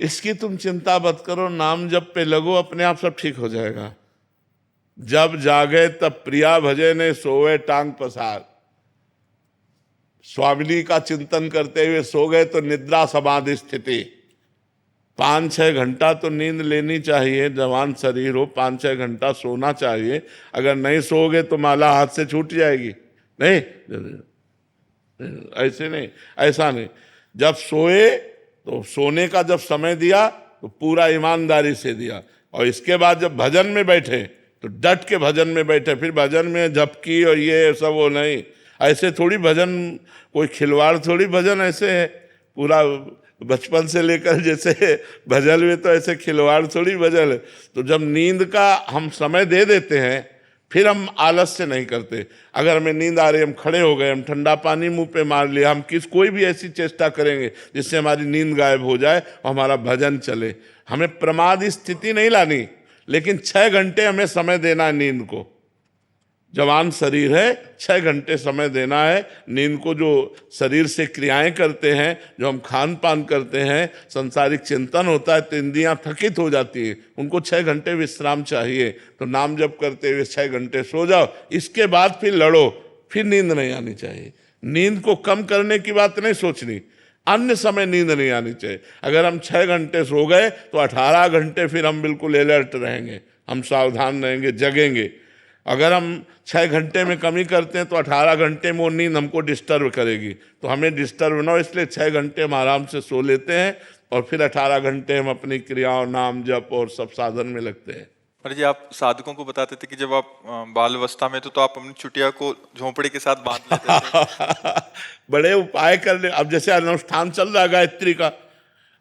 इसकी तुम चिंता मत करो, नाम जप पे लगो, अपने आप सब ठीक हो जाएगा। जब जागे तब प्रिया भजे ने, सोए टांग पसार। स्वामिनी का चिंतन करते हुए सो गए तो निद्रा समाधि स्थिति। 5-6 घंटा तो नींद लेनी चाहिए, जवान शरीर हो 5-6 घंटा सोना चाहिए। अगर नहीं सोओगे तो माला हाथ से छूट जाएगी। नहीं, ऐसे नहीं, ऐसा नहीं। जब सोए तो सोने का जब समय दिया तो पूरा ईमानदारी से दिया, और इसके बाद जब भजन में बैठे तो डट के भजन में बैठे। फिर भजन में झपकी और ये सब वो नहीं, ऐसे थोड़ी भजन, कोई खिलवाड़ थोड़ी भजन ऐसे है। पूरा बचपन से लेकर जैसे भजन में तो ऐसे खिलवाड़ थोड़ी भजन है। तो जब नींद का हम समय दे देते हैं, फिर हम आलस्य नहीं करते। अगर हमें नींद आ रही, हम खड़े हो गए, हम ठंडा पानी मुंह पे मार लिया, हम कोई भी ऐसी चेष्टा करेंगे जिससे हमारी नींद गायब हो जाए और हमारा भजन चले। हमें प्रमाद स्थिति नहीं लानी, लेकिन 6 घंटे हमें समय देना है नींद को। जवान शरीर है, 6 घंटे समय देना है नींद को। जो शरीर से क्रियाएं करते हैं, जो हम खान पान करते हैं, संसारिक चिंतन होता है तो इंद्रियां थकित हो जाती है, उनको 6 घंटे विश्राम चाहिए। तो नाम जप करते हुए 6 घंटे सो जाओ, इसके बाद फिर लड़ो, फिर नींद नहीं आनी चाहिए। नींद को कम करने की बात नहीं सोचनी, अन्य समय नींद नहीं आनी चाहिए। अगर हम 6 घंटे सो गए तो 18 घंटे फिर हम बिल्कुल अलर्ट रहेंगे, हम सावधान रहेंगे, जगेंगे। अगर हम 6 घंटे में कमी करते हैं तो 18 घंटे में वो नींद हमको डिस्टर्ब करेगी। तो हमें डिस्टर्ब ना हो, इसलिए 6 घंटे हम आराम से सो लेते हैं, और फिर 18 घंटे हम अपनी क्रियाओं, नाम जप और सब साधन में लगते हैं। पर जी आप साधकों को बताते थे कि जब आप बाल अवस्था में तो आप अपनी चुटिया को झोंपड़ी के साथ बांध लेते थे। बड़े उपाय कर ले। अब जैसे अनुष्ठान चल रहा है गायत्री का,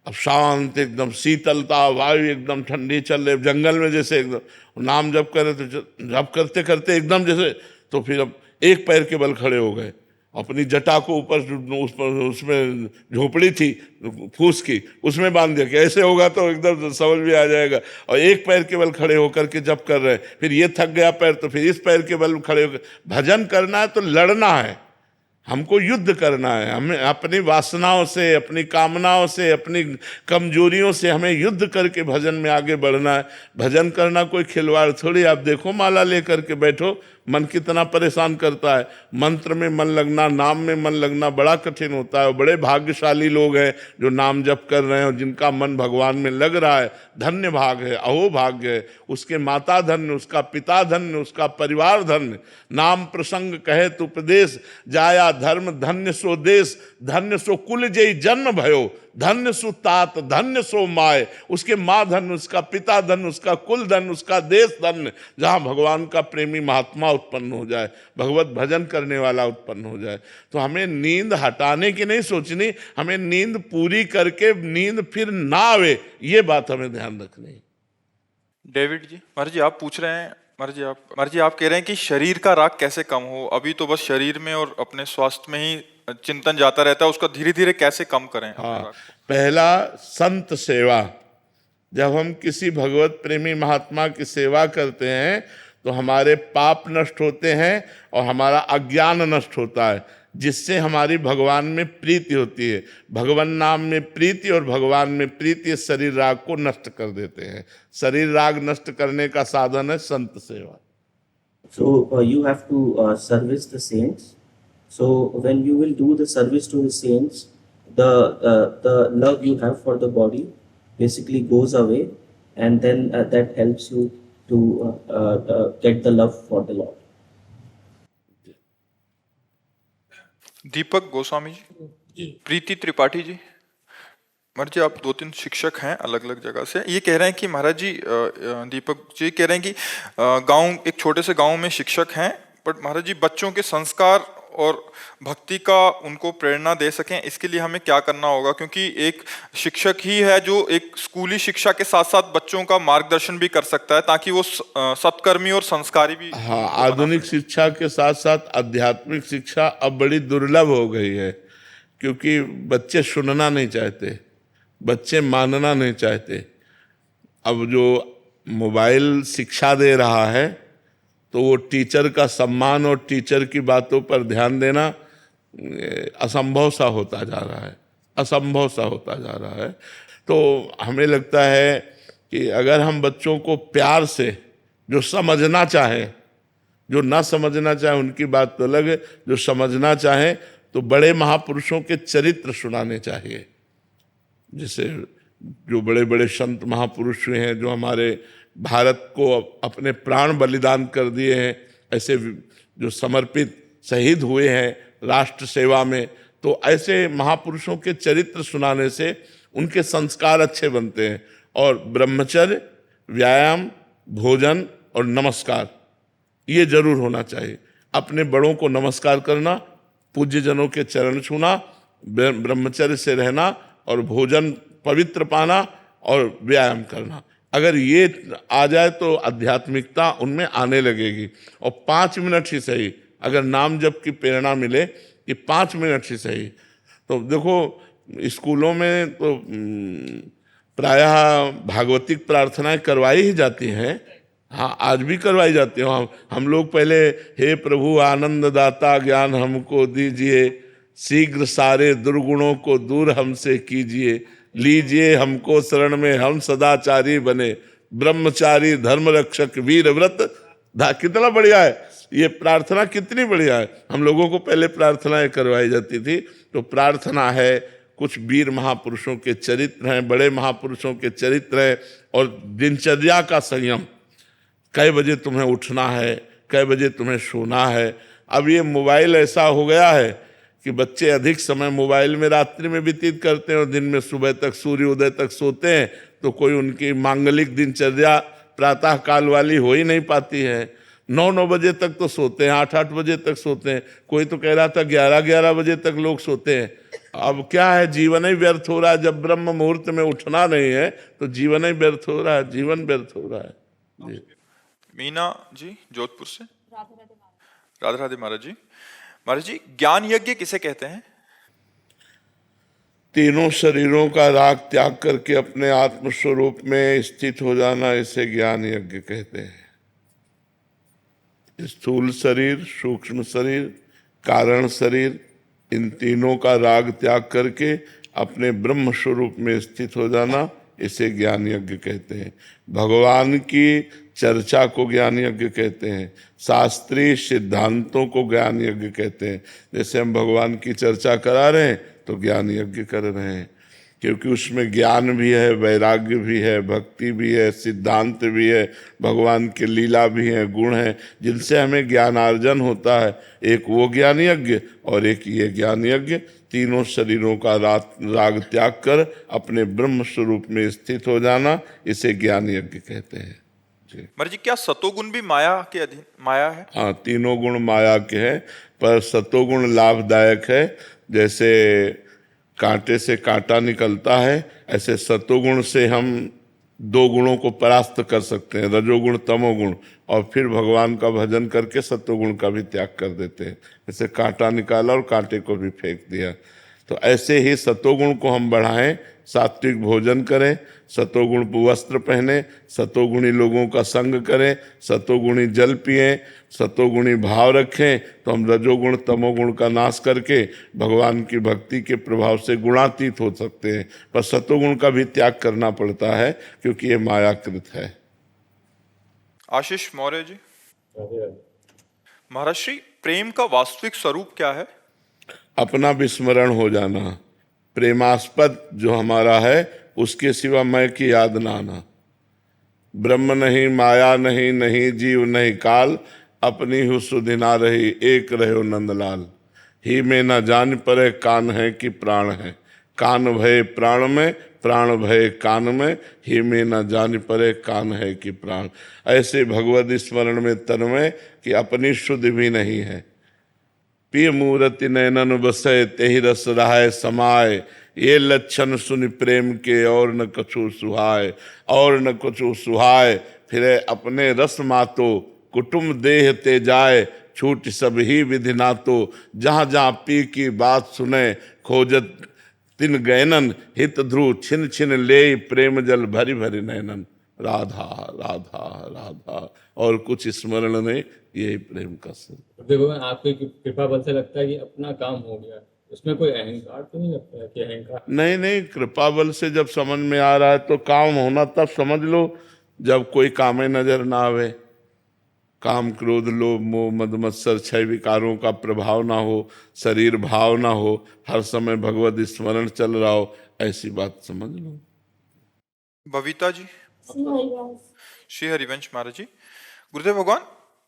अब शांत एकदम, शीतलता, वायु एकदम ठंडी चल रही, जंगल में जैसे एकदम नाम जप करे तो जप करते करते एकदम जैसे, तो फिर अब एक पैर के बल खड़े हो गए, अपनी जटा को ऊपर उसमें झोपड़ी थी फूस की, उसमें बांध दिया कि ऐसे होगा तो एकदम समझ में आ जाएगा। और एक पैर के बल खड़े होकर के जप कर रहे हैं, फिर ये थक गया पैर तो फिर इस पैर के बल खड़े होकर। भजन करना है तो लड़ना है, हमको युद्ध करना है। हमें अपनी वासनाओं से, अपनी कामनाओं से, अपनी कमजोरियों से हमें युद्ध करके भजन में आगे बढ़ना है। भजन करना कोई खिलवाड़ थोड़ी। आप देखो, माला लेकर के बैठो, मन कितना परेशान करता है। मंत्र में मन लगना, नाम में मन लगना बड़ा कठिन होता है। और बड़े भाग्यशाली लोग हैं जो नाम जप कर रहे हैं और जिनका मन भगवान में लग रहा है। धन्य भाग है, अहो भाग्य है। उसके माता धन्य, उसका पिता धन्य, उसका परिवार धन्य। नाम प्रसंग कहे तो उपदेश, जाया धर्म धन्य सो देश, धन्य सो कुल जय जन्म भयो, धन्य सु तात धन्य सो माय। उसके माँ धन्य, उसका पिता धन्य, उसका कुल धन्य, उसका देश धन्य, जहाँ भगवान का प्रेमी महात्मा उत्पन्न हो जाए, भगवत भजन करने वाला उत्पन्न हो जाए। तो हमें नींद हटाने की नहीं सोचनी, हमें नींद पूरी करके नींद फिर ना आवे, ये बात हमें ध्यान रखनी। डेविड जी, महाराज जी आप पूछ रहे हैं, महाराज जी आप कह रहे हैं कि शरीर का राग कैसे कम हो। अभी तो बस शरीर में और अपने स्वास्थ्य में ही चिंतन जाता रहता है, उसका धीरे धीरे कैसे कम करें। हाँ, पहला संत सेवा। जब हम किसी भगवत प्रेमी महात्मा की सेवा करते हैं तो हमारे पाप नष्ट होते हैं और हमारा अज्ञान नष्ट होता है, जिससे हमारी भगवान में प्रीति होती है। भगवान नाम में प्रीति और भगवान में प्रीति शरीर राग को नष्ट कर देते हैं। शरीर राग नष्ट करने का साधन है संत सेवा। So you have to service the saints. So when you will do the service to the saints, the love you have for the body basically goes away, and then that helps you to get the love for the Lord. दीपक गोस्वामी जी, प्रीति त्रिपाठी जी, महाराज जी आप 2-3 शिक्षक हैं अलग अलग जगह से। ये कह रहे हैं कि महाराज जी, दीपक जी कह रहे हैं कि गांव, एक छोटे से गांव में शिक्षक हैं, बट महाराज जी बच्चों के संस्कार और भक्ति का उनको प्रेरणा दे सकें, इसके लिए हमें क्या करना होगा। क्योंकि एक शिक्षक ही है जो एक स्कूली शिक्षा के साथ साथ बच्चों का मार्गदर्शन भी कर सकता है, ताकि वो सत्कर्मी और संस्कारी भी। हाँ, आधुनिक शिक्षा के साथ साथ आध्यात्मिक शिक्षा अब बड़ी दुर्लभ हो गई है, क्योंकि बच्चे सुनना नहीं चाहते, बच्चे मानना नहीं चाहते। अब जो मोबाइल शिक्षा दे रहा है तो वो टीचर का सम्मान और टीचर की बातों पर ध्यान देना असंभव सा होता जा रहा है। असंभव सा होता जा रहा है। तो हमें लगता है कि अगर हम बच्चों को प्यार से, जो समझना चाहें, जो ना समझना चाहे उनकी बात तो अलग है, जो समझना चाहे तो बड़े महापुरुषों के चरित्र सुनाने चाहिए। जैसे जो बड़े बड़े संत महापुरुष हुए हैं, जो हमारे भारत को अपने प्राण बलिदान कर दिए हैं, ऐसे जो समर्पित शहीद हुए हैं राष्ट्र सेवा में, तो ऐसे महापुरुषों के चरित्र सुनाने से उनके संस्कार अच्छे बनते हैं। और ब्रह्मचर्य, व्यायाम, भोजन और नमस्कार, ये जरूर होना चाहिए। अपने बड़ों को नमस्कार करना, पूज्य जनों के चरण छूना, ब्रह्मचर्य से रहना और भोजन पवित्र पाना और व्यायाम करना। अगर ये आ जाए तो आध्यात्मिकता उनमें आने लगेगी। और 5 मिनट ही सही, अगर नाम जप की प्रेरणा मिले कि 5 मिनट ही सही। तो देखो स्कूलों में तो प्रायः भागवतिक प्रार्थनाएं करवाई ही जाती हैं। हाँ, आज भी करवाई जाती हैं। हम लोग पहले हे प्रभु आनंद दाता ज्ञान हमको दीजिए, शीघ्र सारे दुर्गुणों को दूर हमसे कीजिए, लीजिए हमको शरण में हम सदाचारी बने, ब्रह्मचारी धर्म रक्षक वीर व्रत। कितना बढ़िया है ये प्रार्थना, कितनी बढ़िया है। हम लोगों को पहले प्रार्थनाएं करवाई जाती थी। तो प्रार्थना है, कुछ वीर महापुरुषों के चरित्र हैं, बड़े महापुरुषों के चरित्र हैं, और दिनचर्या का संयम। कै बजे तुम्हें उठना है, कै बजे तुम्हें सोना है। अब ये मोबाइल ऐसा हो गया है कि बच्चे अधिक समय मोबाइल में रात्रि में व्यतीत करते हैं और दिन में सुबह तक सूर्योदय तक सोते हैं। तो कोई उनकी मांगलिक दिनचर्या प्रातः काल वाली हो ही नहीं पाती है। 9-9 बजे तक तो सोते हैं, 8-8 बजे तक सोते हैं। कोई तो कह रहा था 11-11 बजे तक लोग सोते हैं। अब क्या है, जीवन ही व्यर्थ हो रहा है। जब ब्रह्म मुहूर्त में उठना नहीं है तो जीवन ही व्यर्थ हो रहा है, जीवन व्यर्थ हो रहा है। जी। मीना जी जोधपुर से। राधे राधे महाराज जी। महाराज जी, ज्ञान यज्ञ किसे कहते हैं? तीनों शरीरों का राग त्याग करके अपने आत्म स्वरूप में स्थित हो जाना, इसे ज्ञान यज्ञ कहते हैं। स्थूल शरीर, सूक्ष्म शरीर, कारण शरीर, इन तीनों का राग त्याग करके अपने ब्रह्म स्वरूप में स्थित हो जाना, इसे ज्ञान यज्ञ कहते हैं। भगवान की चर्चा को ज्ञान यज्ञ कहते हैं। शास्त्रीय सिद्धांतों को ज्ञान यज्ञ कहते हैं। जैसे हम भगवान की चर्चा करा रहे हैं तो ज्ञान यज्ञ कर रहे हैं, क्योंकि उसमें ज्ञान भी है, वैराग्य भी है, भक्ति भी है, सिद्धांत भी है, भगवान के लीला भी है, गुण हैं, जिनसे हमें ज्ञानार्जन होता है। एक वो ज्ञान यज्ञ और एक ये ज्ञान यज्ञ। तीनों शरीरों का राग त्याग कर अपने ब्रह्म स्वरूप में स्थित हो जाना, इसे ज्ञान यज्ञ कहते हैं। महाराज जी, क्या सतोगुण भी माया के अधीन, माया है? हाँ, तीनों गुण माया के हैं, पर सतोगुण लाभदायक है। जैसे कांटे से कांटा निकलता है, ऐसे सतोगुण से हम 2 गुणों को परास्त कर सकते हैं, रजोगुण तमोगुण, और फिर भगवान का भजन करके सतोगुण का भी त्याग कर देते हैं। जैसे कांटा निकाला और कांटे को भी फेंक दिया। तो ऐसे ही सतोगुण को हम बढ़ाएं, सात्विक भोजन करें, सतोगुण वस्त्र पहने, सतोगुणी लोगों का संग करें, सतोगुणी जल पिएं, सतोगुणी भाव रखें, तो हम रजोगुण तमोगुण का नाश करके भगवान की भक्ति के प्रभाव से गुणातीत हो सकते हैं। पर सतोगुण का भी त्याग करना पड़ता है, क्योंकि ये मायाकृत है। आशीष मौर्य जी। महाराज श्री, प्रेम का वास्तविक स्वरूप क्या है? अपना विस्मरण हो जाना, प्रेमास्पद जो हमारा है उसके सिवा मैं की याद ना आना। ब्रह्म नहीं, माया नहीं, नहीं जीव नहीं काल, अपनी ही सुधि ना रही, एक रहो नंदलाल। ही में न जान परे कान है कि प्राण है, कान भय प्राण में, प्राण भय कान में, ही में न जान परे कान है कि प्राण। ऐसे भगवद स्मरण में तन्मय कि अपनी शुद्धि भी नहीं है। पिय मूर्ति नैनन बसय तेहि रस रहाय समाय, ये लक्षण सुन प्रेम के और न कछु सुहाय, और न कछु सुहाय। फिर अपने रस मातो कुटुम देह ते जाय, छूट सब ही विधि नातो। जहाँ जहाँ पी की बात सुने, खोजत तिन गैनन, हित ध्रुव छिन छिन ले, प्रेम जल भरी भरी नैनन। राधा राधा राधा, और कुछ स्मरण नहीं, यही प्रेम का सिर। देखो, आपकी कृपा बल से लगता है कि अपना काम हो गया, इसमें कोई अहंकार तो नहीं लगता है कि अहंकार? नहीं नहीं, कृपा बल से जब समझ में आ रहा है तो काम होना तब समझ लो जब कोई कामे नजर ना आवे, काम क्रोध लोभ मोह मद मत्सर छह विकारों का प्रभाव ना हो, शरीर भाव ना हो, हर समय भगवत स्मरण चल रहा हो, ऐसी बात समझ लो। बबीता जी। श्री हरिवंश महाराज जी। गुरुदेव भगवान,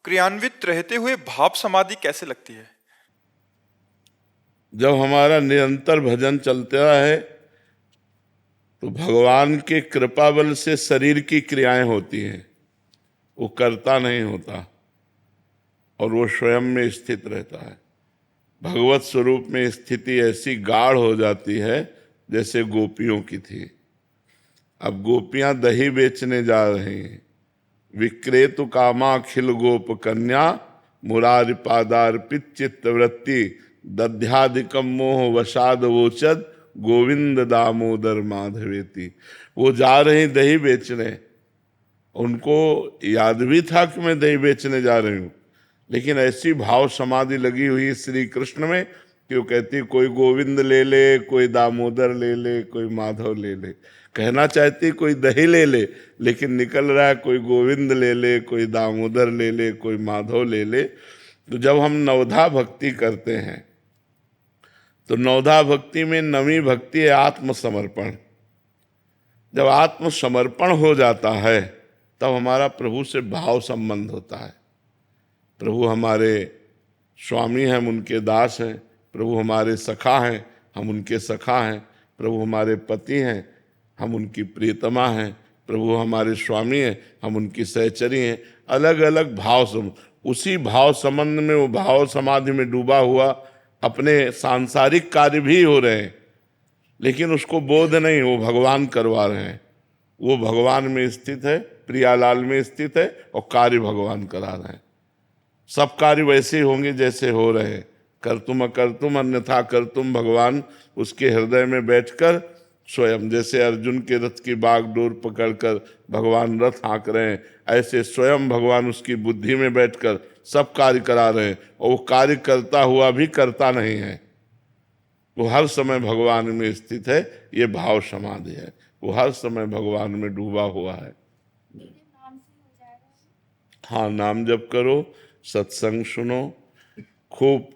क्रियान्वित रहते हुए भाव समाधि कैसे लगती है? जब हमारा निरंतर भजन चलता है तो भगवान के कृपा बल से शरीर की क्रियाएं होती हैं, वो करता नहीं होता और वो स्वयं में स्थित रहता है। भगवत स्वरूप में स्थिति ऐसी गाढ़ हो जाती है जैसे गोपियों की थी। अब गोपियां दही बेचने जा रही हैं, विक्रेतु कामाखिल गोप कन्या मुरारि पादार्पित चित्तवृत्ति दध्यादिकम मोह वसाद वोचद गोविंद दामोदर माधवेति। वो जा रही दही बेचने, उनको याद भी था कि मैं दही बेचने जा रही हूँ, लेकिन ऐसी भाव समाधि लगी हुई श्री कृष्ण में कि वो कहती कोई गोविंद ले ले, कोई दामोदर ले ले, कोई माधव ले ले। कहना चाहती कोई दही ले ले, लेकिन निकल रहा है कोई गोविंद ले ले, कोई दामोदर ले ले, कोई माधव ले ले। तो जब हम नवधा भक्ति करते हैं तो नवधा भक्ति में नवी भक्ति है आत्मसमर्पण। जब आत्मसमर्पण हो जाता है तब हमारा प्रभु से भाव संबंध होता है। प्रभु हमारे स्वामी हैं, हम उनके दास हैं। प्रभु हमारे सखा हैं, हम उनके सखा हैं। प्रभु हमारे पति हैं, हम उनकी प्रियतमा हैं। प्रभु हमारे स्वामी हैं, हम उनकी सहचरी हैं। अलग अलग भाव उसी भाव संबंध में, वो भाव समाधि में डूबा हुआ अपने सांसारिक कार्य भी हो रहे हैं, लेकिन उसको बोध नहीं, वो भगवान करवा रहे हैं। वो भगवान में स्थित है, प्रियालाल में स्थित है और कार्य भगवान करा रहे हैं। सब कार्य वैसे होंगे जैसे हो रहे हैं। कर्तुम अकर्तुम अन्यथा कर्तुम, भगवान उसके हृदय में बैठकर स्वयं, जैसे अर्जुन के रथ की बागडोर पकड़कर भगवान रथ हाँक रहे हैं, ऐसे स्वयं भगवान उसकी बुद्धि में बैठकर सब कार्य करा रहे हैं। और वो कार्य करता हुआ भी करता नहीं है, वो हर समय भगवान में स्थित है। ये भाव समाधि है, वो हर समय भगवान में डूबा हुआ है। हाँ, नाम जप करो, सत्संग सुनो, खूब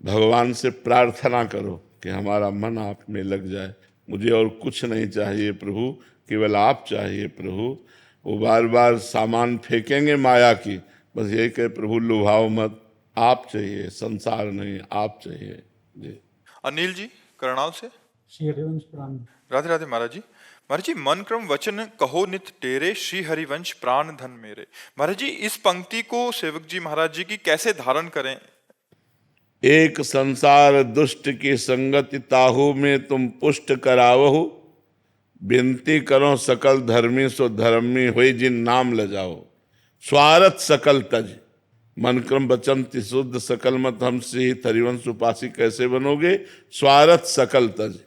भगवान से प्रार्थना करो कि हमारा मन आप में लग जाए। मुझे और कुछ नहीं चाहिए प्रभु, केवल आप चाहिए प्रभु। वो बार बार सामान फेंकेंगे माया की, बस यही कहे प्रभु लुभाओ मत, आप चाहिए, संसार नहीं, आप चाहिए जी। अनिल जी करनाल से। श्री हरिवंश प्रणाम। राधे राधे महाराज जी। महाराज जी, मन क्रम वचन कहो नित डेरे, श्री हरिवंश प्राण धन मेरे। महाराज जी, इस पंक्ति को सेवक जी महाराज जी की कैसे धारण करें? एक संसार दुष्ट की संगति ताहू में तुम पुष्ट करावहु, विनती करो सकल धर्मी सो धर्मी होई जिन नाम ल जाओ। स्वार्थ सकल तज, मन क्रम वचन शुद्ध सकल मत हमसे ही हरिवंश उपासी कैसे बनोगे? स्वार्थ सकल तज,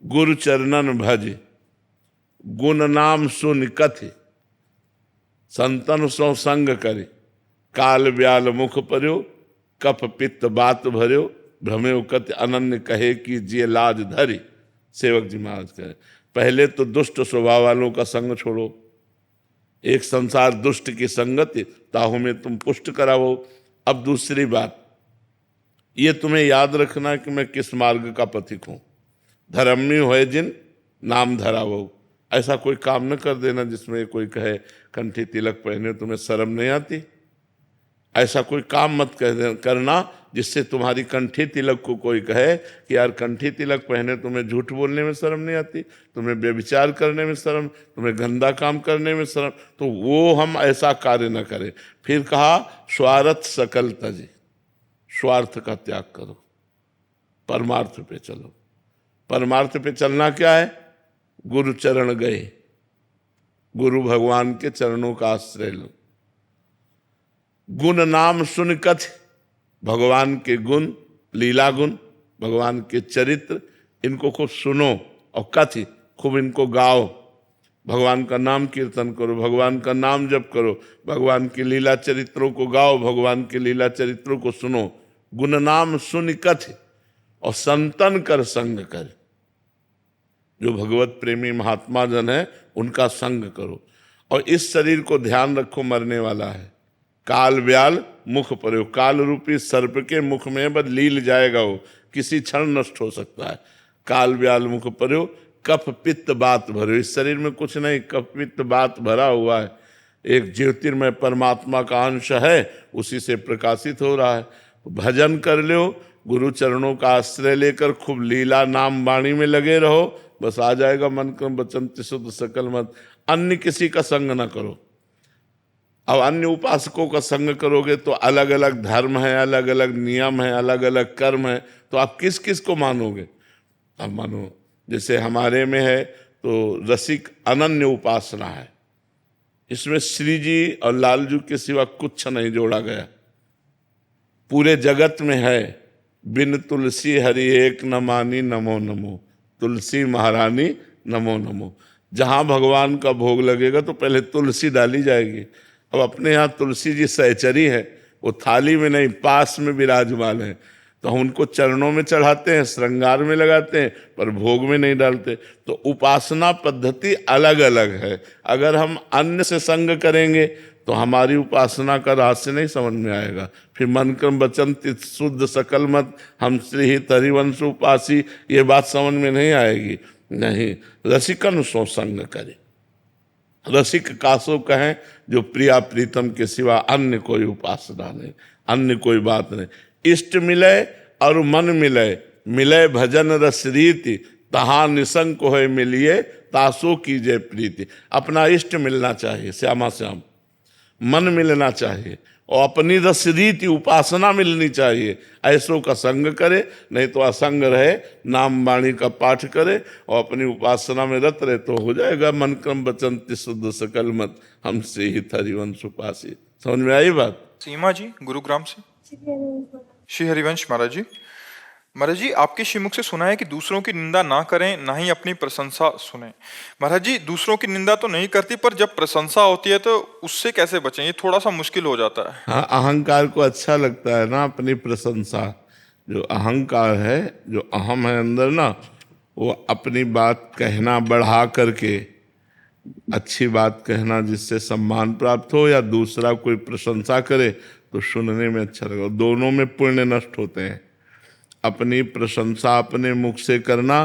गुरु चरणन भज, गुण नाम सुन कथ, संतन सो संग करे, काल ब्याल मुख पर्यो, कप पित्त बात भर्यो, भ्रमेव कत अनन्य कहे कि जिय लाज धरी। सेवक जी महाराज कहे पहले तो दुष्ट स्वभाव वालों का संग छोड़ो। एक संसार दुष्ट की संगति ताहू में तुम पुष्ट कराओ। अब दूसरी बात, ये तुम्हें याद रखना कि मैं किस मार्ग का पथिक हूं। धर्मी होए जिन नाम धरावो। ऐसा कोई काम न कर देना जिसमें कोई कहे कंठी तिलक पहने तुम्हें शर्म नहीं आती। ऐसा कोई काम मत करना जिससे तुम्हारी कंठी तिलक को कोई कहे कि यार कंठी तिलक पहने तुम्हें झूठ बोलने में शर्म नहीं आती, तुम्हें व्यभिचार करने में शर्म, तुम्हें गंदा काम करने में शर्म। तो वो हम ऐसा कार्य न करें। फिर कहा स्वार्थ सकल तज, स्वार्थ का त्याग करो, परमार्थ पे चलो। परमार्थ पे चलना क्या है? गुरु चरण गए, गुरु भगवान के चरणों का आश्रय लो। गुण नाम सुन कथ, भगवान के गुण, लीला गुण, भगवान के चरित्र, इनको खूब सुनो और कथ खूब इनको गाओ। भगवान का नाम कीर्तन करो, भगवान का नाम जप करो, भगवान की लीला चरित्रों को गाओ, भगवान के लीला चरित्रों को सुनो। गुण नाम सुन कथ और संतन कर संग कर। जो भगवत प्रेमी महात्मा जन है उनका संग करो। और इस शरीर को ध्यान रखो, मरने वाला है। काल व्याल मुख पर, काल रूपी सर्प के मुख में बस लील जाएगा, वो किसी क्षण नष्ट हो सकता है। काल व्याल मुख पर, कफ पित्त बात भरे। इस शरीर में कुछ नहीं, कफ पित्त बात भरा हुआ है। एक ज्योतिर्मय परमात्मा का अंश है, उसी से प्रकाशित हो रहा है। भजन कर लो, गुरु चरणों का आश्रय लेकर खूब लीला नाम वाणी में लगे रहो, बस आ जाएगा मन क्रम वचन शुद्ध सकल मत। अन्य किसी का संग ना करो। अब अन्य उपासकों का संग करोगे तो अलग अलग धर्म है, अलग अलग नियम है, अलग अलग कर्म है, तो आप किस किस को मानोगे? अब मानो जैसे हमारे में है तो रसिक अनन्य उपासना है, इसमें श्री जी और लालजू के सिवा कुछ नहीं जोड़ा गया। पूरे जगत में है, बिन तुलसी हरि एक न मानी नमो नमो, तुलसी महारानी नमो नमो। जहाँ भगवान का भोग लगेगा तो पहले तुलसी डाली जाएगी। अब अपने यहाँ तुलसी जी सहचरी है, वो थाली में नहीं पास में विराजमान है, तो हम उनको चरणों में चढ़ाते हैं, श्रृंगार में लगाते हैं, पर भोग में नहीं डालते। तो उपासना पद्धति अलग अलग है। अगर हम अन्य से संग करेंगे तो हमारी उपासना का रहस्य नहीं समझ में आएगा। फिर मन क्रम वचन चित्त शुद्ध सकल मत, हम श्री हित हरिवंश उपासी, ये बात समझ में नहीं आएगी। नहीं, रसिकन सो संग करे। रसिक कासो कहें जो प्रिया प्रीतम के सिवा अन्य कोई उपासना नहीं, अन्य कोई बात नहीं। इष्ट मिले और मन मिले, मिले भजन रस रीति, तहाँ निसंग को है मिलिए, तासो कीजिए प्रीति। अपना इष्ट मिलना चाहिए, श्यामा श्याम मन मिलना चाहिए, और अपनी रस रीति उपासना मिलनी चाहिए। ऐसों का संग करे, नहीं तो असंग रहे, नाम वाणी का पाठ करे और अपनी उपासना में रत रहे, तो हो जाएगा मन क्रम वचन शुद्ध सकल मत, हमसे ही हरिवंश उपासी। समझ में आई बात? सीमा जी गुरुग्राम से। श्री हरिवंश महाराज जी, महाराज जी आपके श्रीमुख से सुना है कि दूसरों की निंदा ना करें, ना ही अपनी प्रशंसा सुने। महाराज जी दूसरों की निंदा तो नहीं करती, पर जब प्रशंसा होती है तो उससे कैसे बचें? ये थोड़ा सा मुश्किल हो जाता है। हाँ, अहंकार को अच्छा लगता है ना अपनी प्रशंसा। जो अहंकार है, जो अहम है अंदर ना, वो अपनी बात कहना बढ़ा करके, अच्छी बात कहना जिससे सम्मान प्राप्त हो, या दूसरा कोई प्रशंसा करे तो सुनने में अच्छा लगे। दोनों में पुण्य नष्ट होते हैं। अपनी प्रशंसा अपने मुख से करना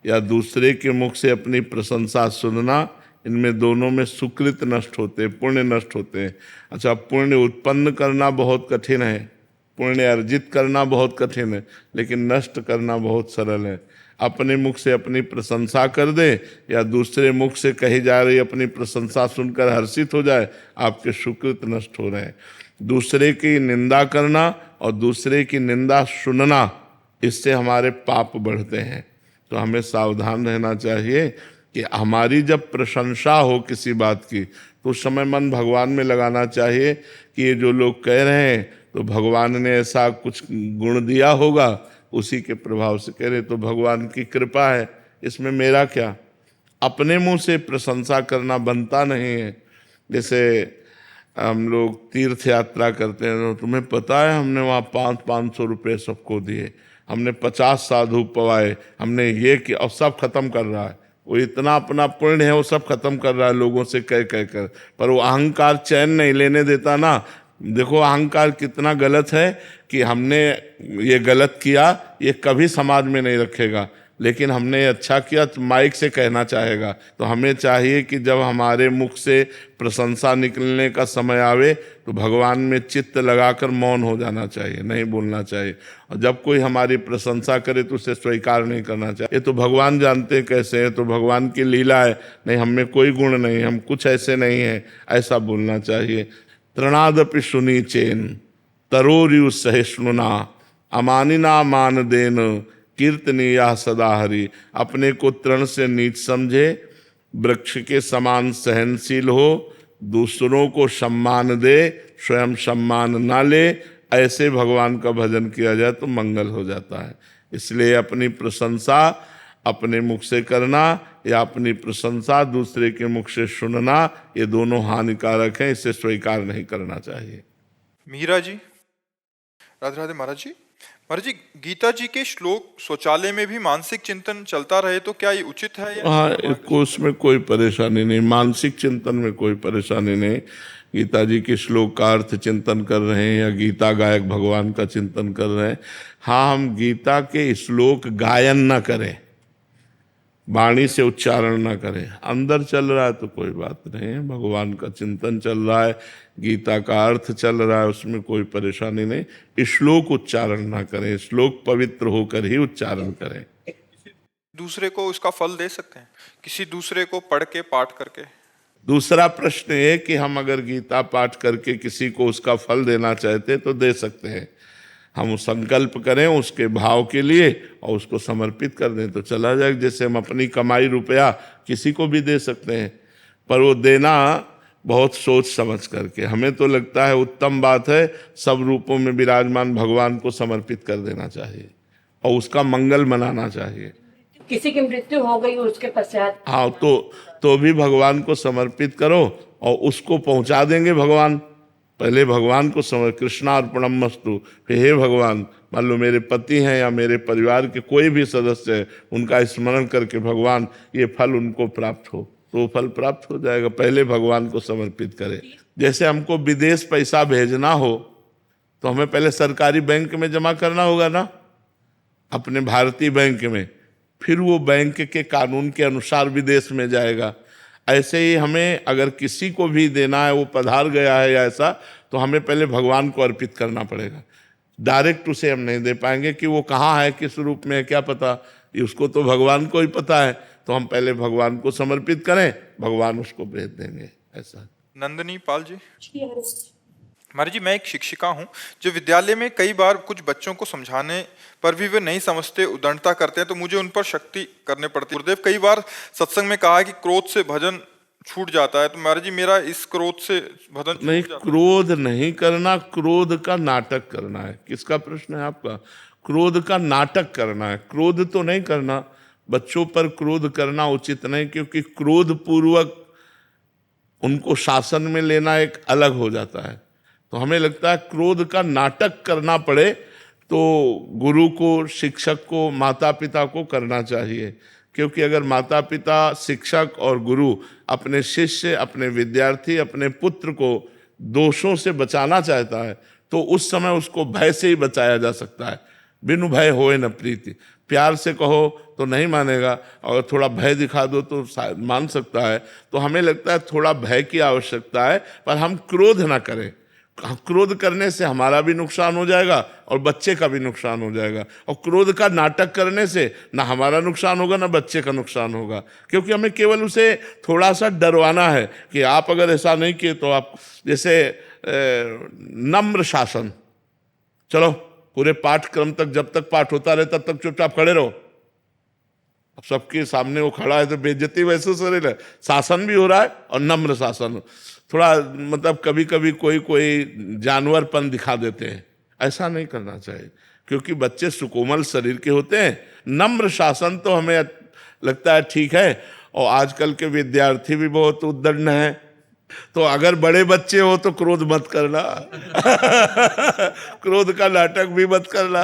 या दूसरे के मुख से अपनी प्रशंसा सुनना, इनमें दोनों में सुकृत नष्ट होते हैं, पुण्य नष्ट होते हैं। अच्छा, पुण्य उत्पन्न करना बहुत कठिन है, पुण्य अर्जित करना बहुत कठिन है, लेकिन नष्ट करना बहुत सरल है। अपने मुख से अपनी प्रशंसा कर दे या दूसरे मुख से कही जा रही अपनी प्रशंसा सुनकर हर्षित हो जाए, आपके सुकृत नष्ट हो रहे हैं। दूसरे की निंदा करना और दूसरे की निंदा सुनना, इससे हमारे पाप बढ़ते हैं। तो हमें सावधान रहना चाहिए कि हमारी जब प्रशंसा हो किसी बात की, तो उस समय मन भगवान में लगाना चाहिए कि ये जो लोग कह रहे हैं तो भगवान ने ऐसा कुछ गुण दिया होगा, उसी के प्रभाव से कह रहे, तो भगवान की कृपा है, इसमें मेरा क्या। अपने मुंह से प्रशंसा करना बनता नहीं है। जैसे हम लोग तीर्थ यात्रा करते हैं, तो तुम्हें पता है हमने वहाँ 500 रुपये सबको दिए, हमने 50 साधु पवाए, हमने ये किया, और सब खत्म कर रहा है। वो इतना अपना पुण्य है, वो सब खत्म कर रहा है लोगों से कह कह कर, पर वो अहंकार चैन नहीं लेने देता ना। देखो अहंकार कितना गलत है कि हमने ये गलत किया, ये कभी समाज में नहीं रखेगा, लेकिन हमने अच्छा किया तो माइक से कहना चाहेगा। तो हमें चाहिए कि जब हमारे मुख से प्रशंसा निकलने का समय आवे तो भगवान में चित्त लगाकर मौन हो जाना चाहिए, नहीं बोलना चाहिए। और जब कोई हमारी प्रशंसा करे तो उसे स्वीकार नहीं करना चाहिए। ये तो भगवान जानते हैं कैसे है, तो भगवान की लीला है, नहीं हम में कोई गुण नहीं, हम कुछ ऐसे नहीं हैं, ऐसा बोलना चाहिए। तृणादपि सुनी चेन तरोरियु सहिष्णुना, अमानिना मान देन कीर्तनीया सदा हरि। अपने को तृण से नीच समझे, वृक्ष के समान सहनशील हो, दूसरों को सम्मान दे, स्वयं सम्मान ना ले, ऐसे भगवान का भजन किया जाए तो मंगल हो जाता है। इसलिए अपनी प्रशंसा अपने मुख से करना या अपनी प्रशंसा दूसरे के मुख से सुनना, ये दोनों हानिकारक हैं, इसे स्वीकार नहीं करना चाहिए। मीरा जी, राधे राधे महाराज जी। महाराज जी, गीता जी के श्लोक शौचालय में भी मानसिक चिंतन चलता रहे तो क्या ये उचित है या हाँ, इसको उसमें कोई परेशानी नहीं, मानसिक चिंतन में कोई परेशानी नहीं। गीता जी के श्लोक का अर्थ चिंतन कर रहे हैं या गीता गायक भगवान का चिंतन कर रहे हैं। हाँ, हम गीता के श्लोक गायन ना करें, वाणी से उच्चारण ना करें, अंदर चल रहा है तो कोई बात नहीं है, भगवान का चिंतन चल रहा है, गीता का अर्थ चल रहा है, उसमें कोई परेशानी नहीं। श्लोक उच्चारण ना करें, श्लोक पवित्र होकर ही उच्चारण करें। दूसरे को उसका फल दे सकते हैं, किसी दूसरे को पढ़ के पाठ करके? दूसरा प्रश्न है कि हम अगर गीता पाठ करके किसी को उसका फल देना चाहते तो दे सकते हैं। हम संकल्प करें उसके भाव के लिए और उसको समर्पित कर दें तो चला जाए। जैसे हम अपनी कमाई रुपया किसी को भी दे सकते हैं, पर वो देना बहुत सोच समझ करके। हमें तो लगता है उत्तम बात है सब रूपों में विराजमान भगवान को समर्पित कर देना चाहिए और उसका मंगल मनाना चाहिए। किसी की मृत्यु हो गई उसके पश्चात, हाँ, तो भी भगवान को समर्पित करो और उसको पहुंचा देंगे भगवान। पहले भगवान को कृष्णार्पणमस्तु, हे भगवान, मान लो मेरे पति हैं या मेरे परिवार के कोई भी सदस्य है, उनका स्मरण करके भगवान ये फल उनको प्राप्त हो, तो वो फल प्राप्त हो जाएगा। पहले भगवान को समर्पित करें। जैसे हमको विदेश पैसा भेजना हो तो हमें पहले सरकारी बैंक में जमा करना होगा ना, अपने भारतीय बैंक में, फिर वो बैंक के कानून के अनुसार विदेश में जाएगा। ऐसे ही हमें अगर किसी को भी देना है, वो पधार गया है या ऐसा, तो हमें पहले भगवान को अर्पित करना पड़ेगा। डायरेक्ट उसे हम नहीं दे पाएंगे कि वो कहाँ है, किस रूप में है, क्या पता, ये उसको तो भगवान को ही पता है। तो हम पहले भगवान को समर्पित करें, भगवान उसको भेज देंगे। ऐसा। नंदनी पाल जी। श्री हरि। महाराज जी, मैं एक शिक्षिका हूँ जो विद्यालय में कई बार कुछ बच्चों को समझाने पर भी वे नहीं समझते, उद्दंडता करते हैं, तो मुझे उन पर शक्ति करनी पड़ती है। गुरुदेव कई बार सत्संग में कहा है कि क्रोध से भजन छूट जाता है, तो महाराज जी मेरा इस क्रोध से भजन नहीं, छूट जाता है? क्रोध नहीं करना, क्रोध का नाटक करना है। किसका प्रश्न है आपका? क्रोध का नाटक करना है, क्रोध तो नहीं करना। बच्चों पर क्रोध करना उचित नहीं, क्योंकि क्रोध पूर्वक उनको शासन में लेना एक अलग हो जाता है। तो हमें लगता है क्रोध का नाटक करना पड़े तो गुरु को, शिक्षक को, माता पिता को करना चाहिए। क्योंकि अगर माता पिता, शिक्षक और गुरु अपने शिष्य, अपने विद्यार्थी, अपने पुत्र को दोषों से बचाना चाहता है तो उस समय उसको भय से ही बचाया जा सकता है। बिनु भय होए न प्रीति। प्यार से कहो तो नहीं मानेगा, और थोड़ा भय दिखा दो तो शायद मान सकता है। तो हमें लगता है थोड़ा भय की आवश्यकता है, पर हम क्रोध ना करें। क्रोध करने से हमारा भी नुकसान हो जाएगा और बच्चे का भी नुकसान हो जाएगा। और क्रोध का नाटक करने से ना हमारा नुकसान होगा ना बच्चे का नुकसान होगा, क्योंकि हमें केवल उसे थोड़ा सा डरवाना है कि आप अगर ऐसा नहीं किए तो आप, जैसे नम्र शासन। चलो पूरे पाठक्रम तक, जब तक पाठ होता रहे तब तक चुपचाप खड़े रहो। अब सबके सामने वो खड़ा है तो बेइज्जती वैसे से रहे, शासन भी हो रहा है और नम्र शासन। थोड़ा मतलब कभी कभी कोई जानवरपन दिखा देते हैं, ऐसा नहीं करना चाहिए, क्योंकि बच्चे सुकोमल शरीर के होते हैं। नम्र शासन तो हमें लगता है ठीक है। और आजकल के विद्यार्थी भी बहुत उद्दंड हैं, तो अगर बड़े बच्चे हो तो क्रोध मत करना क्रोध का नाटक भी मत करना,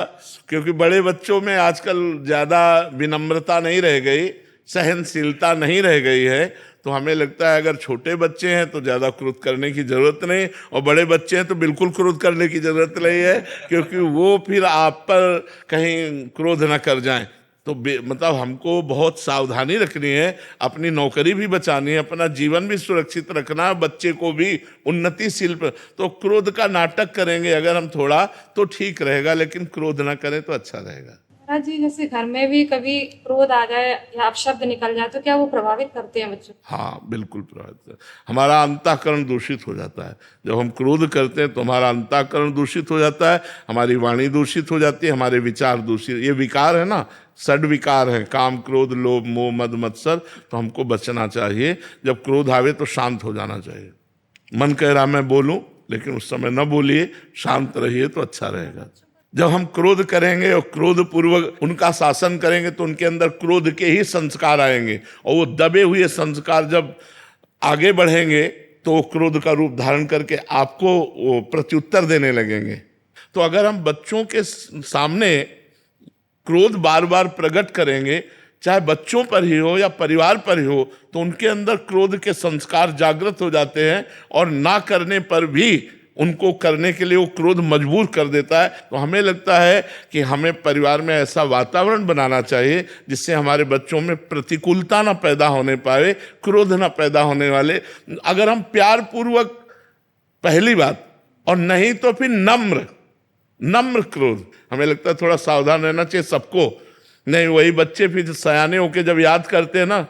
क्योंकि बड़े बच्चों में आजकल ज़्यादा विनम्रता नहीं रह गई, सहनशीलता नहीं रह गई है। तो हमें लगता है अगर छोटे बच्चे हैं तो ज़्यादा क्रोध करने की ज़रूरत नहीं, और बड़े बच्चे हैं तो बिल्कुल क्रोध करने की ज़रूरत नहीं है, क्योंकि वो फिर आप पर कहीं क्रोध न कर जाएं। तो मतलब हमको बहुत सावधानी रखनी है, अपनी नौकरी भी बचानी है, अपना जीवन भी सुरक्षित रखना है, बच्चे को भी उन्नतिशील। तो क्रोध का नाटक करेंगे अगर हम थोड़ा तो ठीक रहेगा, लेकिन क्रोध ना करें तो अच्छा रहेगा। महाराज जी, जैसे घर में भी कभी क्रोध आ जाए या अपशब्द निकल जाए तो क्या वो प्रभावित करते हैं बच्चों? हाँ, बिल्कुल प्रभावित। हमारा अंतःकरण दूषित हो जाता है। जब हम क्रोध करते हैं तो हमारा अंतःकरण दूषित हो जाता है, हमारी वाणी दूषित हो जाती है, हमारे विचार दूषित। ये विकार है ना, षड विकार है, काम, क्रोध, लोभ, मोह, मद, मत्सर। तो हमको बचना चाहिए। जब क्रोध आवे तो शांत हो जाना चाहिए। मन कह रहा मैं बोलूं, लेकिन उस समय न बोलिए, शांत रहिए तो अच्छा रहेगा। जब हम क्रोध करेंगे और क्रोध पूर्वक उनका शासन करेंगे तो उनके अंदर क्रोध के ही संस्कार आएंगे, और वो दबे हुए संस्कार जब आगे बढ़ेंगे तो क्रोध का रूप धारण करके आपको वो प्रत्युत्तर देने लगेंगे। तो अगर हम बच्चों के सामने क्रोध बार बार प्रकट करेंगे, चाहे बच्चों पर ही हो या परिवार पर ही हो, तो उनके अंदर क्रोध के संस्कार जागृत हो जाते हैं और ना करने पर भी उनको करने के लिए वो क्रोध मजबूर कर देता है। तो हमें लगता है कि हमें परिवार में ऐसा वातावरण बनाना चाहिए जिससे हमारे बच्चों में प्रतिकूलता ना पैदा होने पाए, क्रोध ना पैदा होने वाले। अगर हम प्यार पूर्वक, पहली बात, और नहीं तो फिर नम्र क्रोध, हमें लगता है थोड़ा सावधान रहना चाहिए सबको। नहीं, वही बच्चे फिर सयाने होके जब याद करते हैं ना,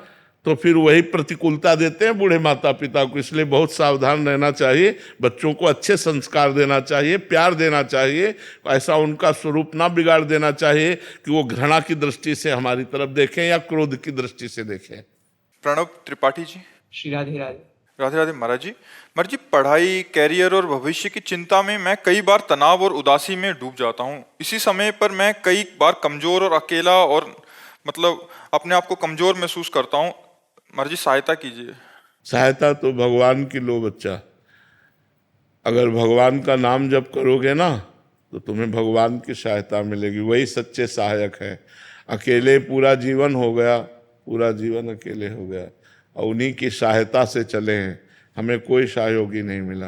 तो फिर वही प्रतिकूलता देते हैं बूढ़े माता पिता को। इसलिए बहुत सावधान रहना चाहिए, बच्चों को अच्छे संस्कार देना चाहिए, प्यार देना चाहिए, ऐसा उनका स्वरूप ना बिगाड़ देना चाहिए कि वो घृणा की दृष्टि से हमारी तरफ देखें या क्रोध की दृष्टि से देखें। प्रणव त्रिपाठी जी। श्री राधे राधे। राधे राधे महाराज जी। महाराज जी, पढ़ाई, कैरियर और भविष्य की चिंता में मैं कई बार तनाव और उदासी में डूब जाता हूँ। इसी समय पर मैं कई बार कमजोर और अकेला और मतलब अपने आप को कमजोर महसूस करता हूँ। महाराज जी, सहायता कीजिए। सहायता तो भगवान की लो बच्चा। अगर भगवान का नाम जप करोगे ना, तो तुम्हें भगवान की सहायता मिलेगी, वही सच्चे सहायक है। अकेले पूरा जीवन हो गया, पूरा जीवन अकेले हो गया, और उन्हीं की सहायता से चले हैं। हमें कोई सहयोगी नहीं मिला।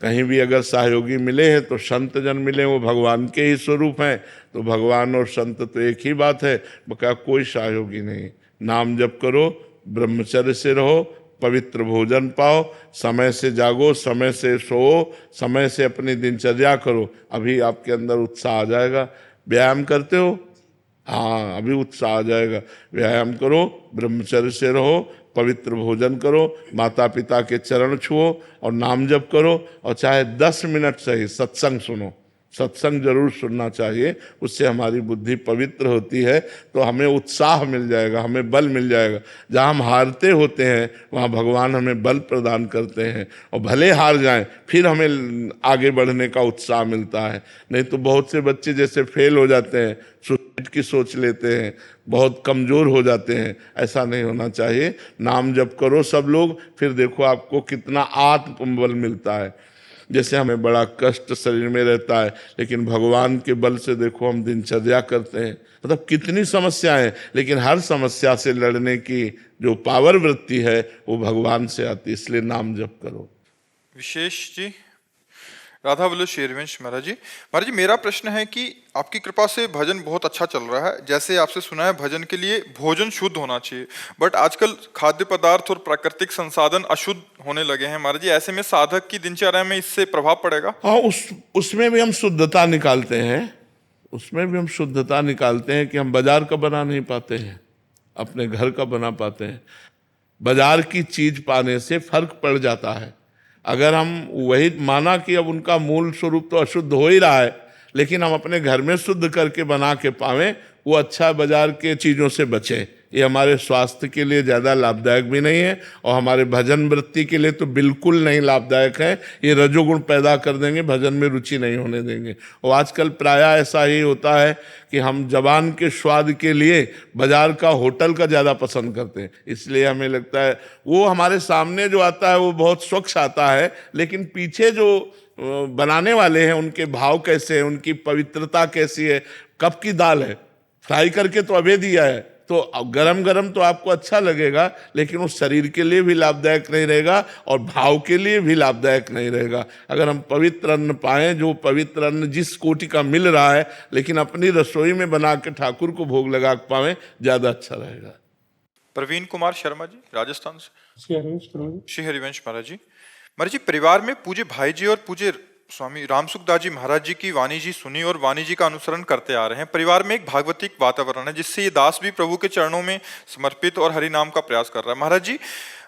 कहीं भी अगर सहयोगी मिले हैं तो संत जन मिले, वो भगवान के ही स्वरूप हैं। तो भगवान और संत तो एक ही बात है, बका कोई सहयोगी नहीं। नाम जप करो, ब्रह्मचर्य से रहो, पवित्र भोजन पाओ, समय से जागो, समय से सो, समय से अपनी दिनचर्या करो, अभी आपके अंदर उत्साह आ जाएगा। व्यायाम करते हो? हाँ, अभी उत्साह आ जाएगा। व्यायाम करो, ब्रह्मचर्य से रहो, पवित्र भोजन करो, माता पिता के चरण छुओ और नाम जप करो, और चाहे 10 मिनट सही सत्संग सुनो। सत्संग जरूर सुनना चाहिए, उससे हमारी बुद्धि पवित्र होती है, तो हमें उत्साह मिल जाएगा, हमें बल मिल जाएगा। जहाँ हम हारते होते हैं वहाँ भगवान हमें बल प्रदान करते हैं, और भले हार जाएं फिर हमें आगे बढ़ने का उत्साह मिलता है। नहीं तो बहुत से बच्चे जैसे फेल हो जाते हैं, सुसाइड की सोच लेते हैं, बहुत कमज़ोर हो जाते हैं। ऐसा नहीं होना चाहिए। नाम जप करो सब लोग, फिर देखो आपको कितना आत्मबल मिलता है। जैसे हमें बड़ा कष्ट शरीर में रहता है, लेकिन भगवान के बल से देखो हम दिनचर्या करते हैं। मतलब कितनी समस्याएं, लेकिन हर समस्या से लड़ने की जो पावर वृत्ति है वो भगवान से आती है। इसलिए नाम जप करो। विशेष जी। राधा बोलो शेरवंश महाराज जी। महाराज जी, मेरा प्रश्न है कि आपकी कृपा से भजन बहुत अच्छा चल रहा है। जैसे आपसे सुना है, भजन के लिए भोजन शुद्ध होना चाहिए, बट आजकल खाद्य पदार्थ और प्राकृतिक संसाधन अशुद्ध होने लगे हैं। महाराज जी, ऐसे में साधक की दिनचर्या में इससे प्रभाव पड़ेगा? हाँ, उसमें भी हम शुद्धता निकालते हैं। उसमें भी हम शुद्धता निकालते हैं कि हम बाजार का बना नहीं पाते हैं, अपने घर का बना पाते हैं। बाजार की चीज पाने से फर्क पड़ जाता है। अगर हम वही माना कि अब उनका मूल स्वरूप तो अशुद्ध हो ही रहा है, लेकिन हम अपने घर में शुद्ध करके बना के पावें, वो अच्छा बाजार के चीज़ों से बचे। ये हमारे स्वास्थ्य के लिए ज़्यादा लाभदायक भी नहीं है, और हमारे भजन वृत्ति के लिए तो बिल्कुल नहीं लाभदायक है। ये रजोगुण पैदा कर देंगे, भजन में रुचि नहीं होने देंगे। और आजकल प्रायः ऐसा ही होता है कि हम जबान के स्वाद के लिए बाजार का, होटल का ज़्यादा पसंद करते हैं। इसलिए हमें लगता है वो हमारे सामने जो आता है वो बहुत स्वच्छ आता है, लेकिन पीछे जो बनाने वाले हैं उनके भाव कैसे हैं, उनकी पवित्रता कैसी है, कब की दाल है, फ्राई करके तो अभी दिया है, तो गरम गरम तो आपको अच्छा लगेगा, लेकिन वो शरीर के लिए भी लाभदायक नहीं रहेगा और भाव के लिए भी लाभदायक नहीं रहेगा। अगर हम पवित्र अन्न पाएं, जो पवित्र अन्न जिस कोटि का मिल रहा है, लेकिन अपनी रसोई में बना के ठाकुर को भोग लगा पाएं, ज़्यादा अच्छा रहेगा। प्रवीण कुमार शर्मा जी, राजस्थान से। श्री हरिवंश प्रभु। श्री हरिवंश महाराज जी। महाराज जी, परिवार में पूज्य भाई जी और पूज्य स्वामी रामसुखदास जी महाराज जी की वाणी जी सुनी और वाणी जी का अनुसरण करते आ रहे हैं। परिवार में एक भागवतिक वातावरण है, जिससे ये दास भी प्रभु के चरणों में समर्पित और हरिनाम का प्रयास कर रहा है। महाराज जी,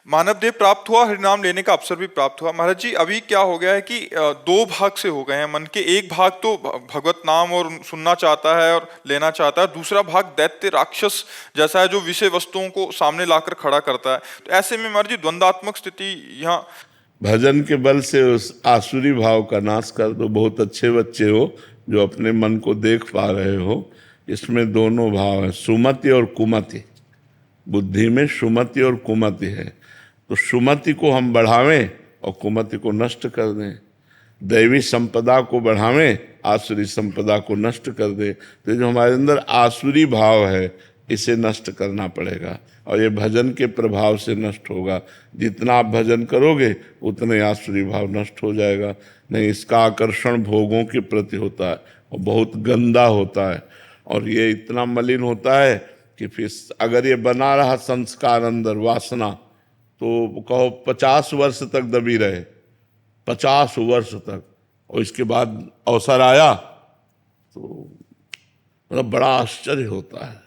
मानव देह प्राप्त हुआ, हरिनाम लेने का अवसर भी प्राप्त हुआ। महाराज जी, अभी क्या हो गया है कि 2 भाग से हो गए हैं मन के। एक भाग तो भगवत नाम और सुनना चाहता है और लेना चाहता है, दूसरा भाग दैत्य राक्षस जैसा है, जो विषय वस्तुओं को सामने लाकर खड़ा करता है। तो ऐसे में महाराज जी, द्वंद्वात्मक स्थिति यहाँ। भजन के बल से उस आसुरी भाव का नाश कर दो। बहुत अच्छे बच्चे हो जो अपने मन को देख पा रहे हो। इसमें दोनों भाव है, सुमति और कुमति। बुद्धि में सुमति और कुमति है, तो सुमति को हम बढ़ावें और कुमति को नष्ट कर दें। दैवी संपदा को बढ़ावें आसुरी संपदा को नष्ट कर दे। तो जो हमारे अंदर आसुरी भाव है इसे नष्ट करना पड़ेगा, और ये भजन के प्रभाव से नष्ट होगा। जितना आप भजन करोगे उतने आसुरी भाव नष्ट हो जाएगा। नहीं, इसका आकर्षण भोगों के प्रति होता है और बहुत गंदा होता है, और ये इतना मलिन होता है कि फिर अगर ये बना रहा संस्कार अंदर, वासना, तो कहो 50 वर्ष तक दबी रहे, 50 वर्ष तक, और इसके बाद अवसर आया तो मतलब बड़ा आश्चर्य होता है।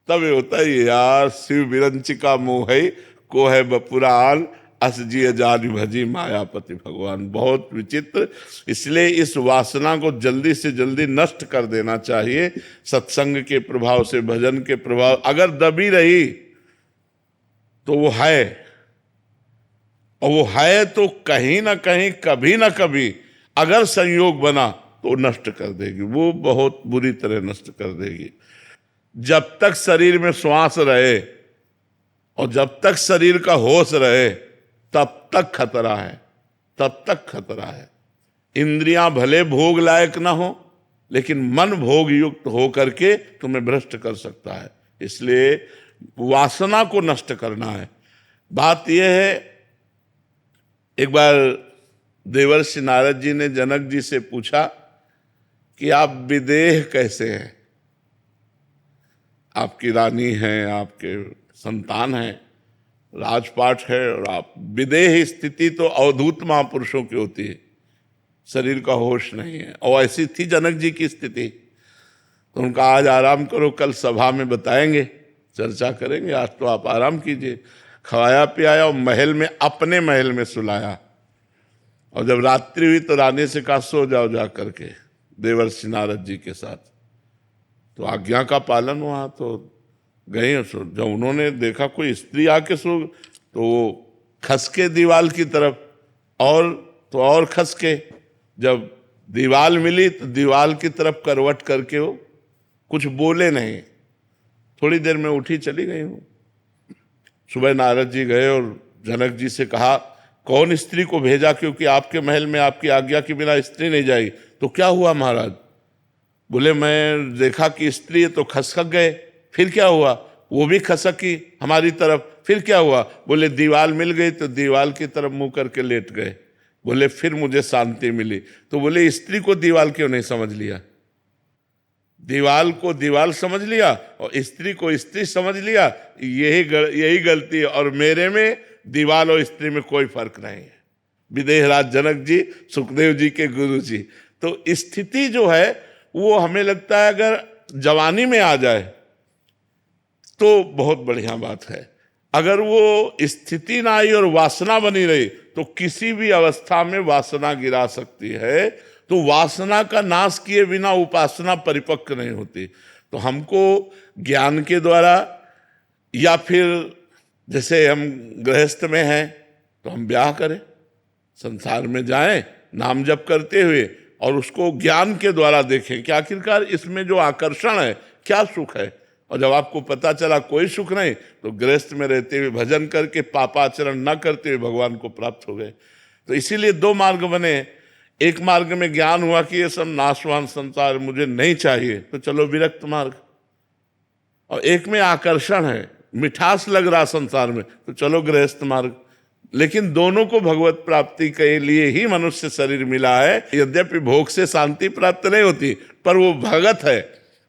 तब ये होता है यार, शिव विरंचिका मोह है को है बपुरान, असजिय जान भजी मायापति भगवान। बहुत विचित्र। इसलिए इस वासना को जल्दी से जल्दी नष्ट कर देना चाहिए सत्संग के प्रभाव से, भजन के प्रभाव। अगर दबी रही तो वो है, और वो है तो कहीं ना कहीं, कभी ना कभी अगर संयोग बना तो नष्ट कर देगी, वो बहुत बुरी तरह नष्ट कर देगी। जब तक शरीर में श्वास रहे और जब तक शरीर का होश रहे तब तक खतरा है, तब तक खतरा है। इंद्रियां भले भोग लायक ना हो, लेकिन मन भोग युक्त हो करके तुम्हें भ्रष्ट कर सकता है। इसलिए वासना को नष्ट करना है। बात यह है, एक बार देवर्षि नारद जी ने जनक जी से पूछा कि आप विदेह कैसे हैं? आपकी रानी हैं, आपके संतान हैं, राजपाट है, और आप विदेह स्थिति तो अवधूत महापुरुषों की होती है, शरीर का होश नहीं है। और ऐसी थी जनक जी की स्थिति। तो उनका आज आराम करो, कल सभा में बताएंगे, चर्चा करेंगे। आज तो आप आराम कीजिए। खवाया पियाया और महल में, अपने महल में सुलाया, और जब रात्रि हुई तो रानी से कहा सो जाओ जा करके देवर्षि नारद जी के साथ। तो आज्ञा का पालन हुआ, तो गए। जब उन्होंने देखा कोई स्त्री आके सो, तो वो खसके दीवाल की तरफ, और तो और खसके। जब दीवाल मिली तो दीवाल की तरफ करवट करके वो कुछ बोले नहीं। थोड़ी देर में उठी चली गई हूँ। सुबह नारद जी गए और जनक जी से कहा कौन स्त्री को भेजा, क्योंकि आपके महल में आपकी आज्ञा के बिना स्त्री नहीं जाएगी। तो क्या हुआ महाराज? बोले मैं देखा कि स्त्री है तो खसक गए। फिर क्या हुआ? वो भी खसकी हमारी तरफ। फिर क्या हुआ? बोले दीवाल मिल गई तो दीवाल की तरफ मुंह करके लेट गए। बोले फिर मुझे शांति मिली। तो बोले स्त्री को दीवाल क्यों नहीं समझ लिया? दीवाल को दीवाल समझ लिया और स्त्री को स्त्री समझ लिया। यही गलती है। और मेरे में दीवाल और स्त्री में कोई फर्क नहीं है। विदेहराज जनक जी, सुखदेव जी के गुरु जी। तो स्थिति जो है वो हमें लगता है अगर जवानी में आ जाए तो बहुत बढ़िया बात है। अगर वो स्थिति ना आई और वासना बनी रही तो किसी भी अवस्था में वासना गिरा सकती है। तो वासना का नाश किए बिना उपासना परिपक्व नहीं होती। तो हमको ज्ञान के द्वारा, या फिर जैसे हम गृहस्थ में हैं तो हम ब्याह करें, संसार में जाएं नाम जप करते हुए, और उसको ज्ञान के द्वारा देखें कि आखिरकार इसमें जो आकर्षण है क्या सुख है। और जब आपको पता चला कोई सुख नहीं, तो गृहस्थ में रहते हुए भजन करके पापाचरण न करते हुए भगवान को प्राप्त हो गए। तो इसीलिए दो मार्ग बने। एक मार्ग में ज्ञान हुआ कि ये सब नाशवान संसार मुझे नहीं चाहिए, तो चलो विरक्त मार्ग। और एक में आकर्षण है, मिठास लग रहा संसार में, तो चलो गृहस्थ मार्ग। लेकिन दोनों को भगवत प्राप्ति के लिए ही मनुष्य शरीर मिला है। यद्यपि भोग से शांति प्राप्त नहीं होती, पर वो भगत है,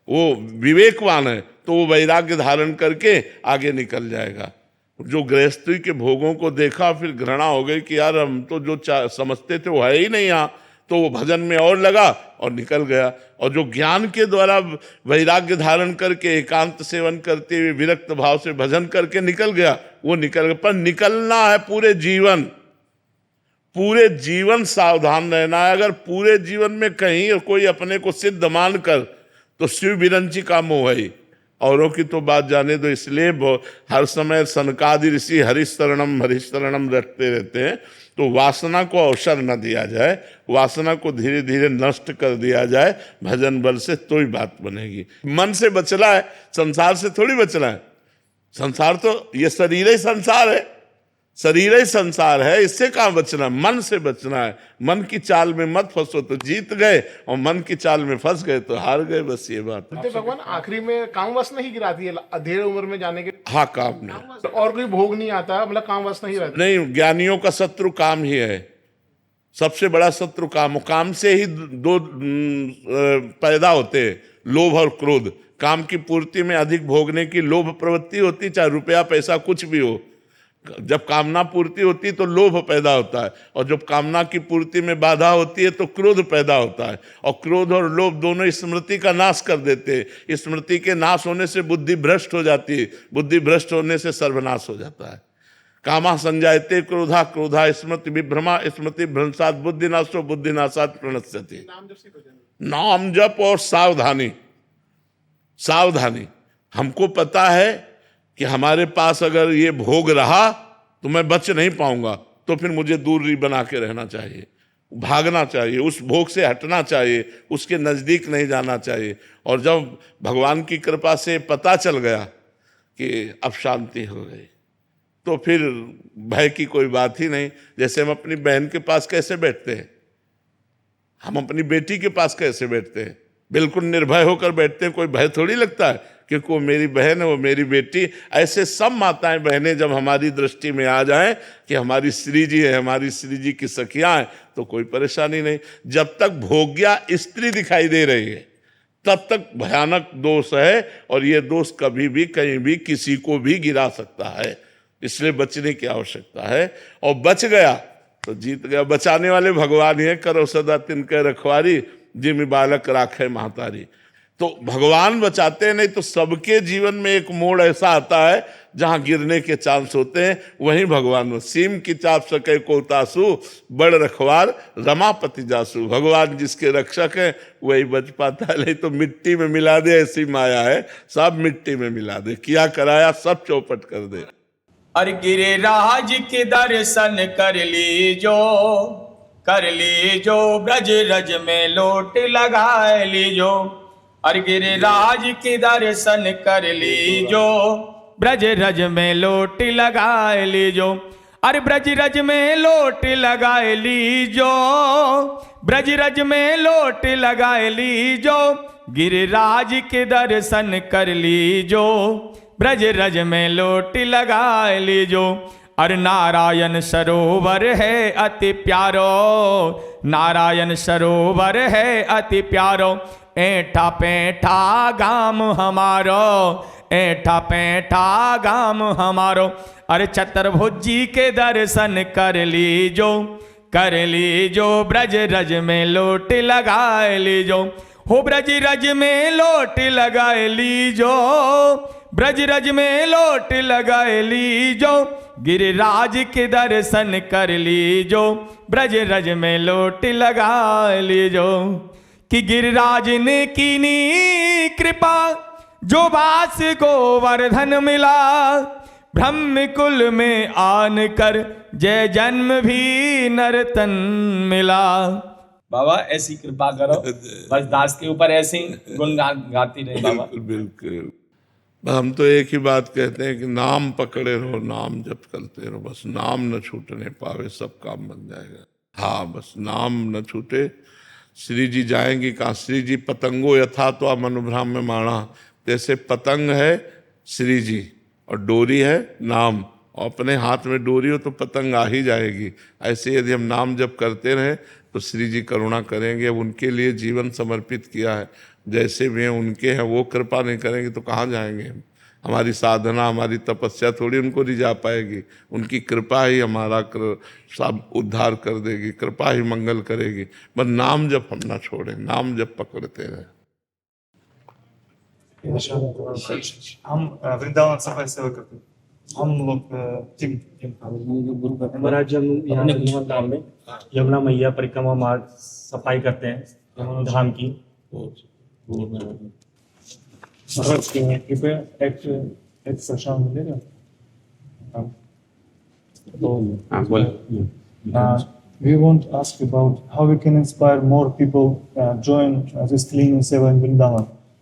वो विवेकवान है, तो वो वैराग्य धारण करके आगे निकल जाएगा। जो गृहस्थी के भोगों को देखा, फिर घृणा हो गई कि यार हम तो जो समझते थे वो है ही नहीं यहाँ, तो वो भजन में और लगा और निकल गया। और जो ज्ञान के द्वारा वैराग्य धारण करके एकांत सेवन करते हुए विरक्त भाव से भजन करके निकल गया, वो निकल गया। पर निकलना है पूरे जीवन, पूरे जीवन सावधान रहना है। अगर पूरे जीवन में कहीं कोई अपने को सिद्ध मान कर, तो शिव विरंची का मोह है। औरों की तो बात जाने दो। इसलिए हर समय सनकादि ऋषि हरिशरणम हरिशरणम रटते रहते हैं। तो वासना को अवसर न दिया जाए, वासना को धीरे धीरे नष्ट कर दिया जाए भजन बल से, तो ही बात बनेगी। मन से बचना है, संसार से थोड़ी बचना है। संसार तो ये शरीर ही संसार है। शरीर ही संसार है, इससे कहाँ बचना, मन से बचना है। मन की चाल में मत फंसो तो जीत गए, और मन की चाल में फंस गए तो हार गए, बस ये बात। बोलते भगवान आखिरी में कामवश नहीं गिराती है अधेड़ उम्र में जाने के, हाँ, काम नहीं, और कोई भोग नहीं आता, मतलब कामवश नहीं रहता। नहीं, ज्ञानियों का शत्रु काम ही है, सबसे बड़ा शत्रु काम। काम से ही दो पैदा होते हैं, लोभ और क्रोध। काम की पूर्ति में अधिक भोगने की लोभ प्रवृत्ति होती, चाहे रुपया पैसा कुछ भी हो। जब कामना पूर्ति होती तो लोभ पैदा होता है, और जब कामना की पूर्ति में बाधा होती है तो क्रोध पैदा होता है, और क्रोध और लोभ दोनों स्मृति का नाश कर देते हैं। स्मृति के नाश होने से बुद्धि भ्रष्ट हो जाती है, बुद्धि भ्रष्ट होने से सर्वनाश हो जाता है। कामा संजायते क्रोधा, क्रोधा स्मृति विभ्रमा, स्मृति भ्रंशात बुद्धिनाशो, बुद्धिनाशात प्रणश्यति। नाम जप और सावधानी, सावधानी। हमको पता है कि हमारे पास अगर ये भोग रहा तो मैं बच नहीं पाऊंगा, तो फिर मुझे दूरी बना के रहना चाहिए, भागना चाहिए, उस भोग से हटना चाहिए, उसके नज़दीक नहीं जाना चाहिए। और जब भगवान की कृपा से पता चल गया कि अब शांति हो गई, तो फिर भय की कोई बात ही नहीं। जैसे हम अपनी बहन के पास कैसे बैठते हैं, हम अपनी बेटी के पास कैसे बैठते हैं, बिल्कुल निर्भय होकर बैठते हैं, कोई भय थोड़ी लगता है, क्योंकि वो मेरी बहन है, वो मेरी बेटी। ऐसे सब माताएं बहनें जब हमारी दृष्टि में आ जाएं कि हमारी श्री जी है, हमारी श्री जी की सखियां हैं, तो कोई परेशानी नहीं। जब तक भोग्या स्त्री दिखाई दे रही है तब तक भयानक दोष है, और ये दोष कभी भी कहीं भी किसी को भी गिरा सकता है, इसलिए बचने की आवश्यकता है। और बच गया तो जीत गया। बचाने वाले भगवान ही है, करो सदा तिनके रखवारी, जिम बालक राखे महतारी। तो भगवान बचाते हैं, नहीं तो सबके जीवन में एक मोड़ ऐसा आता है जहां गिरने के चांस होते हैं, वहीं भगवान। सीम की चाप सके को तासु, बड़ रखवार रमापति जासु। भगवान जिसके रक्षक हैं वही बच पाता है, नहीं तो मिट्टी में मिला दे, ऐसी माया है, सब मिट्टी में मिला दे, किया कराया सब चौपट कर दे। अरे गिरिराज के दर्शन कर लीजो, ब्रज रज में लोट लगा लीजो। अरे गिरिराज के दर्शन कर लीजो, ब्रज रज में लोट लगा लीजो। अरे ब्रज रज में लोट लगा लीजो, ब्रज रज में लोट लगा लीजो। गिरिराज के दर्शन कर लीजो, ब्रज रज में लोट लगा लीजो। अरे नारायण सरोवर है अति प्यारो, नारायण सरोवर है अति प्यारो। ऐठा पैठा गाम हमारो, ऐठा पैठा गाम हमारो। अरे चतुर्भुजी के दर्शन कर लीजो, ब्रज रज में लोट लगा लीजो। हो ब्रज रज में लोट लगा लीजो, ब्रज रज में लोट लगा लीजो। गिरिराज के दर्शन कर लीजो, ब्रज रज में लोट लगा लीजो। कि गिरिराज ने कीनी कृपा, जो बास गोवर्धन मिला। ब्रह्म कुल में आन कर, जय जन्म भी नर्तन मिला। बाबा ऐसी कृपा करो, बस दास के ऊपर ऐसे ही गुणगान गाती रहे बाबा। बिल्कुल। हम तो एक ही बात कहते हैं कि नाम पकड़े रहो, नाम जप करते रहो, बस नाम न छूटने पावे, सब काम बन जाएगा। हाँ, बस नाम न छूटे। श्री जी जाएंगी कहाँ? श्री जी पतंगो यथा तो मनुभ्राम में माणा। जैसे पतंग है श्री जी और डोरी है नाम, और अपने हाथ में डोरी हो तो पतंग आ ही जाएगी। ऐसे यदि हम नाम जप करते रहें तो श्री जी करुणा करेंगे। अब उनके लिए जीवन समर्पित किया है, जैसे भी हैं उनके हैं, वो कृपा नहीं करेंगे तो कहाँ जाएंगे हम? हमारी साधना, हमारी तपस्या थोड़ी उनको रिझा पाएगी। उनकी कृपा ही हमारा सब उद्धार कर देगी, कृपा ही मंगल करेगी। बस नाम जप हम ना छोड़ें, नाम जप पकड़ते रहें। हम वृंदावन सफाई सेवा करते हैं, हम लोग टीम हमारा जब यहाँ धाम में यमुना मैया परिक्रमा मार्ग सफाई करते हैं धाम की। कृपया एक प्रश्न मिलेगा? We want to ask about how we can inspire more people join this cleaning seva in Vrindavan.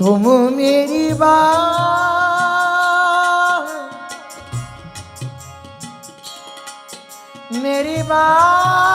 तुम मेरी बात